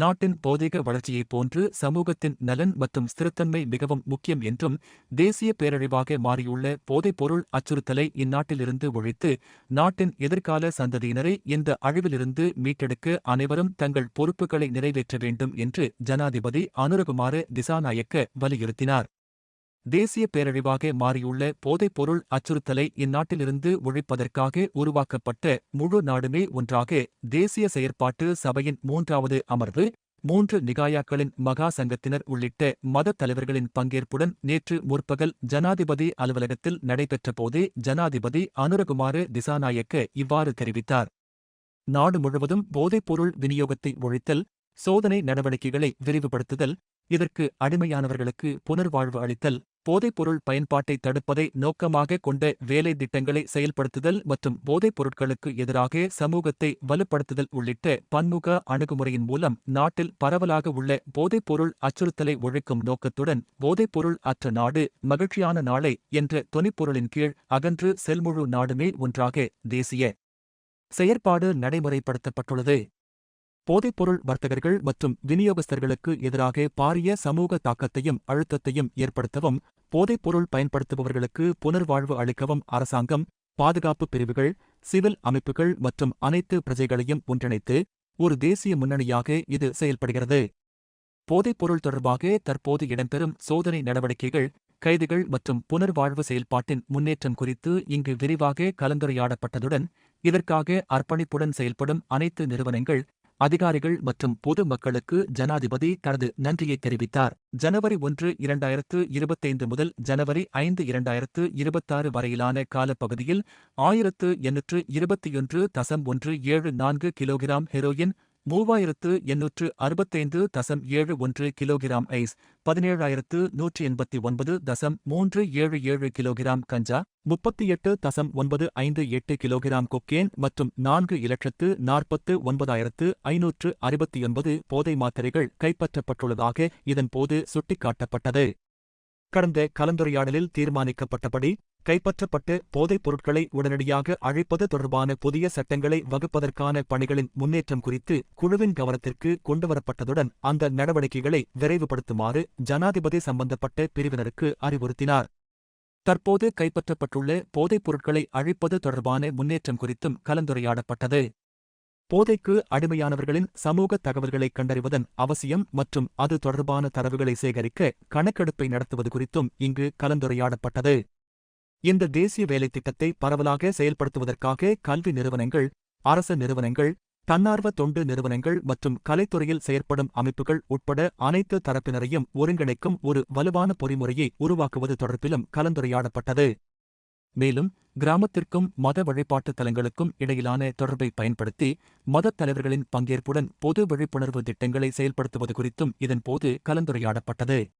நாட்டின் பௌதீக வளர்ச்சியைப் போன்று சமூகத்தின் நலன் மற்றும் ஸ்திரத்தன்மை மிகவும் முக்கியம் என்றும், தேசிய பேரழிவாக மாறியுள்ள போதைப்பொருள் அச்சுறுத்தலை இந்நாட்டிலிருந்து ஒழித்து, நாட்டின் எதிர்கால சந்ததியினரை இந்த அழிவிலிருந்து மீட்டெடுக்க அனைவரும் தங்கள் பொறுப்புகளை நிறைவேற்ற வேண்டும் என்று ஜனாதிபதி அனுரகுமார திசாநாயக்க வலியுறுத்தினார். தேசிய பேரழிவாக மாறியுள்ள போதைப்பொருள் அச்சுறுத்தலை இந்நாட்டிலிருந்து ஒழிப்பதற்காக உருவாக்கப்பட்ட முழு நாடுமே ஒன்றாக தேசிய செயற்பாட்டு சபையின் 3வது அமர்வு, 3 நிகாயாக்களின் மகா சங்கத்தினர் உள்ளிட்ட மதத் தலைவர்களின் பங்கேற்புடன் நேற்று முற்பகல் ஜனாதிபதி அலுவலகத்தில் நடைபெற்றபோதே ஜனாதிபதி அனுரகுமார திசாநாயக்க இவ்வாறு தெரிவித்தார். நாடு முழுவதும் போதைப்பொருள் விநியோகத்தை ஒழித்தல், சோதனை நடவடிக்கைகளை விரிவுபடுத்துதல், இதற்கு அடிமையானவர்களுக்கு புனர்வாழ்வு அளித்தல், போதைப்பொருள் பயன்பாட்டை தடுப்பதை நோக்கமாக கொண்ட வேலை திட்டங்களை செயல்படுத்துதல் மற்றும் போதைப் பொருட்களுக்கு எதிராக சமூகத்தை வலுப்படுத்துதல் உள்ளிட்ட பன்முக அணுகுமுறையின் மூலம் நாட்டில் பரவலாக உள்ள போதைப்பொருள் அச்சுறுத்தலை ஒழிக்கும் நோக்கத்துடன் போதைப்பொருள் அற்ற நாடு மகிழ்ச்சியான நாளை என்ற தொனிப்பொருளின் கீழ் அகன்று செல்முழு நாடுமே ஒன்றாக தேசிய செயற்பாடு நடைமுறைப்படுத்தப்பட்டுள்ளது. போதைப்பொருள் வர்த்தகர்கள் மற்றும் விநியோகஸ்தர்களுக்கு எதிராக பாரிய சமூக தாக்கத்தையும் அழுத்தத்தையும் ஏற்படுத்தவும், போதைப்பொருள் பயன்படுத்துபவர்களுக்கு புனர்வாழ்வு அளிக்கவும் அரசாங்கம், பாதுகாப்பு பிரிவுகள், சிவில் அமைப்புகள் மற்றும் அனைத்து பிரஜைகளையும் ஒன்றிணைத்து ஒரு தேசிய முன்னணியாக இது செயல்படுகிறது. போதைப்பொருள் தொடர்பாக தற்போது இடம்பெறும் சோதனை நடவடிக்கைகள், கைதுகள் மற்றும் புனர்வாழ்வு செயல்பாட்டின் முன்னேற்றம் குறித்து இங்கு விரிவாக கலந்துரையாடப்பட்டதுடன், இதற்காக அர்ப்பணிப்புடன் செயல்படும் அனைத்து நிறுவனங்கள், அதிகாரிகள் மற்றும் பொது மக்களுக்கு ஜனாதிபதி தனது நன்றியை தெரிவித்தார். ஜனவரி 1, 2025 முதல் ஜனவரி 5, 2026 வரையிலான காலப்பகுதியில் 1821.174 kilogram heroin, 3865.71 kilogram ice, 17,189.377 kilogram கஞ்சா, 38.958 கிலோகிராம் கொக்கேன் மற்றும் 4,49,569 போதை மாத்திரைகள் கைப்பற்றப்பட்டுள்ளதாக இதன்போது சுட்டிக்காட்டப்பட்டது. கடந்த கலந்துரையாடலில் தீர்மானிக்கப்பட்டபடி கைப்பற்றப்பட்ட போதைப் பொருட்களை உடனடியாக அழிப்பது தொடர்பான புதிய சட்டங்களை வகுப்பதற்கான பணிகளின் முன்னேற்றம் குறித்து குழுவின் கவனத்திற்கு கொண்டுவரப்பட்டதுடன் அந்த நடவடிக்கைகளை விரைவுபடுத்துமாறு ஜனாதிபதி சம்பந்தப்பட்ட பிரிவினருக்கு அறிவுறுத்தினார். தற்போது கைப்பற்றப்பட்டுள்ள போதைப் பொருட்களை அழிப்பது தொடர்பான முன்னேற்றம் குறித்தும் கலந்துரையாடப்பட்டது. போதைக்கு அடிமையானவர்களின் சமூக தகவல்களை கண்டறிவதன் அவசியம் மற்றும் அது தொடர்பான தரவுகளை சேகரிக்க கணக்கெடுப்பை நடத்துவது குறித்தும் இங்கு கலந்துரையாடப்பட்டது. இந்த தேசிய வேலைத்திட்டத்தை பரவலாக செயல்படுத்துவதற்காக கல்வி நிறுவனங்கள், அரச நிறுவனங்கள், தன்னார்வ தொண்டு நிறுவனங்கள் மற்றும் கலைத்துறையில் செயற்படும் அமைப்புகள் உட்பட அனைத்து தரப்பினரையும் ஒருங்கிணைக்கும் ஒரு வலுவான பொறிமுறையை உருவாக்குவது தொடர்பிலும் கலந்துரையாடப்பட்டது. மேலும், கிராமத்திற்கும் மத வழிபாட்டு தலங்களுக்கும் இடையிலான தொடர்பை பயன்படுத்தி மதத் தலைவர்களின் பங்கேற்புடன் பொது விழிப்புணர்வு திட்டங்களை செயல்படுத்துவது குறித்தும் இதன்போது கலந்துரையாடப்பட்டது.